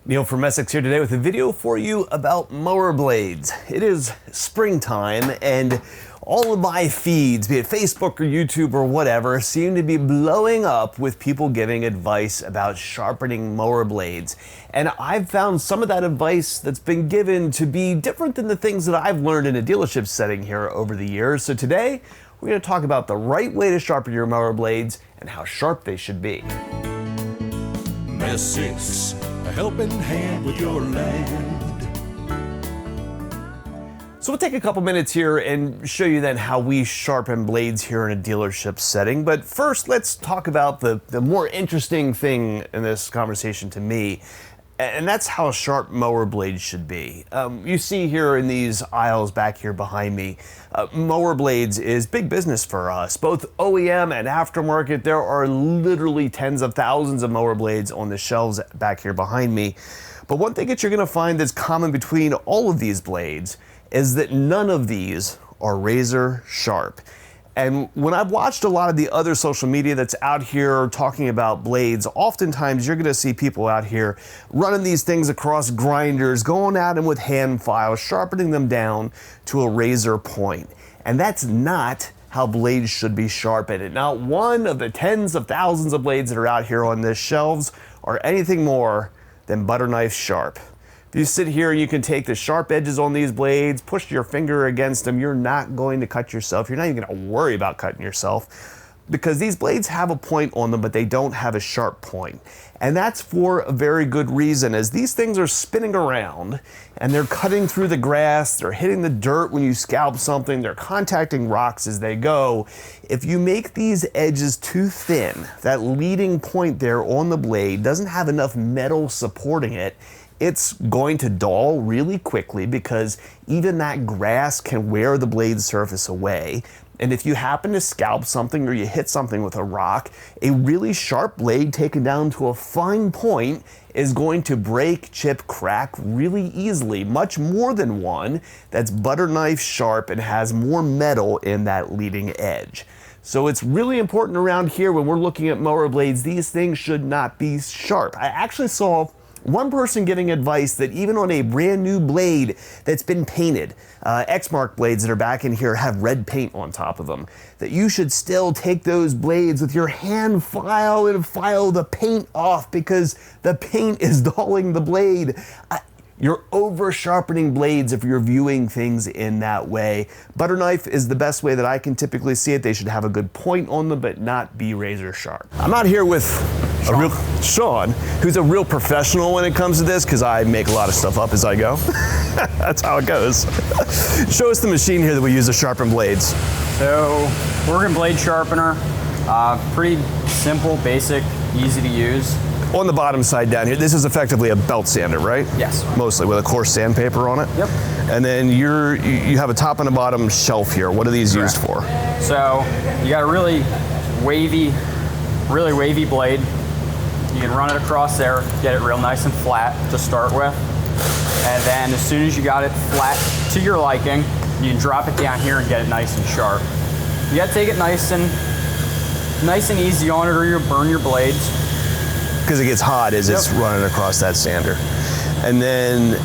Neil from Messick here today with a video for you about mower blades. It is springtime and all of my feeds, be it Facebook or YouTube or whatever, seem to be blowing up with people giving advice about sharpening mower blades. And I've found some of that advice that's been given to be different than the things that I've learned in a dealership setting here over the years. So today, we're going to talk about the right way to sharpen your mower blades and how sharp they should be. Messick's a helping hand with your land. So we'll take a couple minutes here and show you then how we sharpen blades here in a dealership setting. But first, let's talk about the more interesting thing in this conversation to me, and that's how sharp mower blades should be. You see here in these aisles back here behind me, mower blades is big business for us. Both OEM and aftermarket, there are literally tens of thousands of mower blades on the shelves back here behind me. But one thing that you're gonna find that's common between all of these blades is that none of these are razor sharp. And when I've watched a lot of the other social media that's out here talking about blades, oftentimes you're gonna see people out here running these things across grinders, going at them with hand files, sharpening them down to a razor point. And that's not how blades should be sharpened. And not one of the tens of thousands of blades that are out here on these shelves are anything more than butter knife sharp. If you sit here and you can take the sharp edges on these blades, push your finger against them, you're not going to cut yourself. You're not even gonna worry about cutting yourself because these blades have a point on them, but they don't have a sharp point. And that's for a very good reason, as these things are spinning around and they're cutting through the grass, they're hitting the dirt when you scalp something, they're contacting rocks as they go. If you make these edges too thin, that leading point there on the blade doesn't have enough metal supporting it, it's going to dull really quickly because even that grass can wear the blade surface away. And if you happen to scalp something or you hit something with a rock, a really sharp blade taken down to a fine point is going to break, chip, crack really easily, much more than one that's butter knife sharp and has more metal in that leading edge. So it's really important around here when we're looking at mower blades, these things should not be sharp. I actually saw one person giving advice that even on a brand new blade that's been painted, X-Mark blades that are back in here have red paint on top of them, that you should still take those blades with your hand file and file the paint off because the paint is dulling the blade. You're over sharpening blades if you're viewing things in that way. Butter knife is the best way that I can typically see it. They should have a good point on them, but not be razor sharp. I'm out here with Sean, who's a real professional when it comes to this, because I make a lot of stuff up as I go. That's how it goes. Show us the machine here that we use to sharpen blades. So, Oregon blade sharpener, pretty simple, basic, easy to use. On the bottom side down here, this is effectively a belt sander, right? Yes. Mostly with a coarse sandpaper on it? Yep. And then you have a top and a bottom shelf here. What are these used for? So you got a really wavy blade. You can run it across there, get it real nice and flat to start with. And then as soon as you got it flat to your liking, you can drop it down here and get it nice and sharp. You gotta take it nice and easy on it or you'll burn your blades. Because it gets hot as it's running across that sander. And then,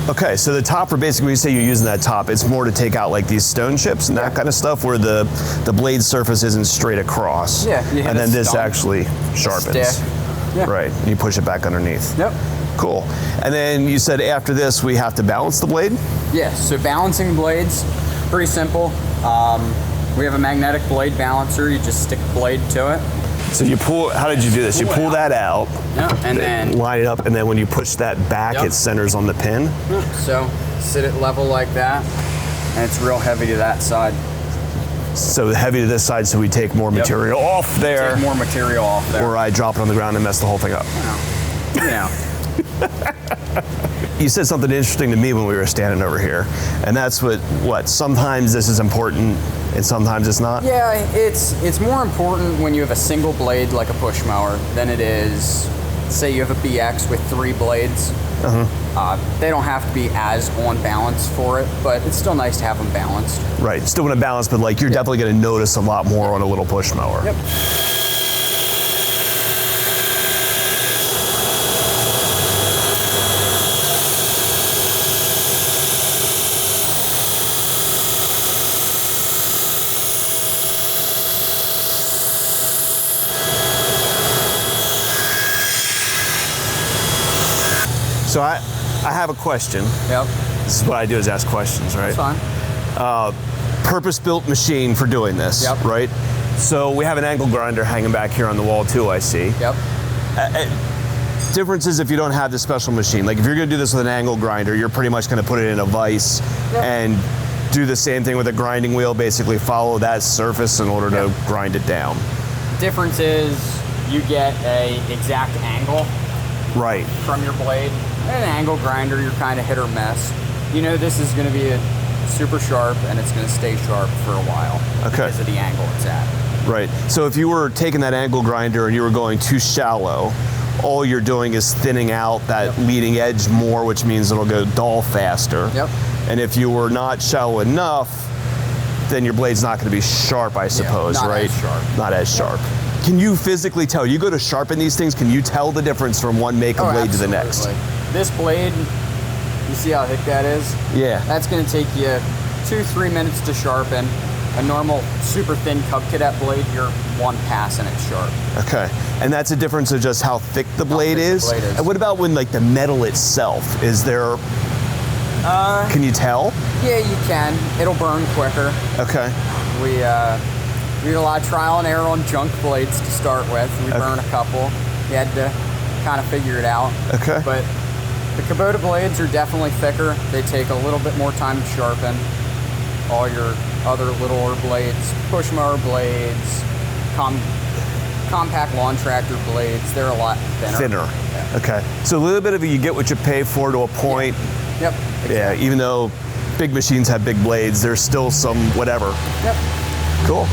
okay, so the topper, basically when you say you're using that top, it's more to take out like these stone chips and that kind of stuff where the blade surface isn't straight across. Yeah. And then this actually sharpens. Yeah. Right, you push it back underneath. Yep. Cool. And then you said after this we have to balance the blade? Yeah, so balancing blades, pretty simple. We have a magnetic blade balancer, you just stick the blade to it. So you pull, how did you do this? You pull that out, and then line it up, and then when you push that back, it centers on the pin? So sit it level like that, and it's real heavy to that side. So heavy to this side, so we take more material off there. Take more material off there. Or I drop it on the ground and mess the whole thing up. Yeah. You said something interesting to me when we were standing over here, and that's what sometimes this is important and sometimes it's not? Yeah, it's more important when you have a single blade like a push mower than it is, say you have a BX with 3 blades. They don't have to be as on balance for it, but it's still nice to have them balanced. Right, still want to balance, but like you're definitely going to notice a lot more on a little push mower. Yep. So I have a question. Yep. This is what I do, is ask questions, right? That's fine. Purpose-built machine for doing this, Yep. right? So we have an angle grinder hanging back here on the wall too, I see. Yep. Difference is if you don't have the special machine. Like if you're gonna do this with an angle grinder, you're pretty much gonna put it in a vise and do the same thing with a grinding wheel, basically follow that surface in order to grind it down. Difference is you get a exact angle Right. from your blade. An angle grinder, you're kind of hit or miss. You know this is going to be a super sharp and it's going to stay sharp for a while because of the angle it's at. Right. So if you were taking that angle grinder and you were going too shallow, all you're doing is thinning out that leading edge more, which means it'll go dull faster. Yep. And if you were not shallow enough, then your blade's not going to be sharp, I suppose, not right? as sharp. Not as sharp. Can you physically tell? You go to sharpen these things, can you tell the difference from one make of blade to the next? This blade, you see how thick that is? Yeah. That's going to take you 2-3 minutes to sharpen. A normal super thin Cub Cadet blade, you're one pass and it's sharp. Okay. And that's a difference of just how thick the blade is? And what about when like the metal itself? Is there, can you tell? Yeah, you can. It'll burn quicker. Okay. We did a lot of trial and error on junk blades to start with. We burned a couple. You had to kind of figure it out. Okay. But the Kubota blades are definitely thicker. They take a little bit more time to sharpen. All your other littler blades, push mower blades, compact lawn tractor blades, they're a lot thinner. Yeah. Okay. So a little bit of it, you get what you pay for to a point. Yeah. Yep. Exactly. Yeah, even though big machines have big blades, there's still some whatever. Yep. Cool.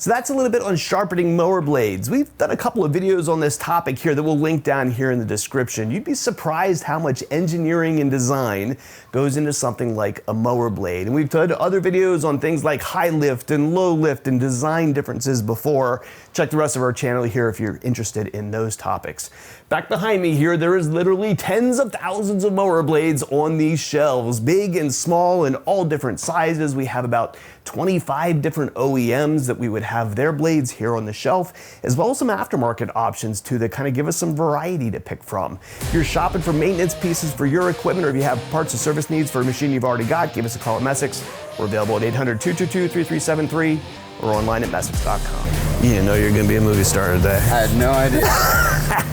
So that's a little bit on sharpening mower blades. We've done a couple of videos on this topic here that we'll link down here in the description. You'd be surprised how much engineering and design goes into something like a mower blade. And we've done other videos on things like high lift and low lift and design differences before. Check the rest of our channel here if you're interested in those topics. Back behind me here, there is literally tens of thousands of mower blades on these shelves, big and small and all different sizes. We have about 25 different OEMs that we would have their blades here on the shelf, as well as some aftermarket options too that kind of give us some variety to pick from. If you're shopping for maintenance pieces for your equipment, or if you have parts or service needs for a machine you've already got, give us a call at Messick's. We're available at 800-222-3373 or online at Messick.com. You didn't know you were going to be a movie star today. I had no idea.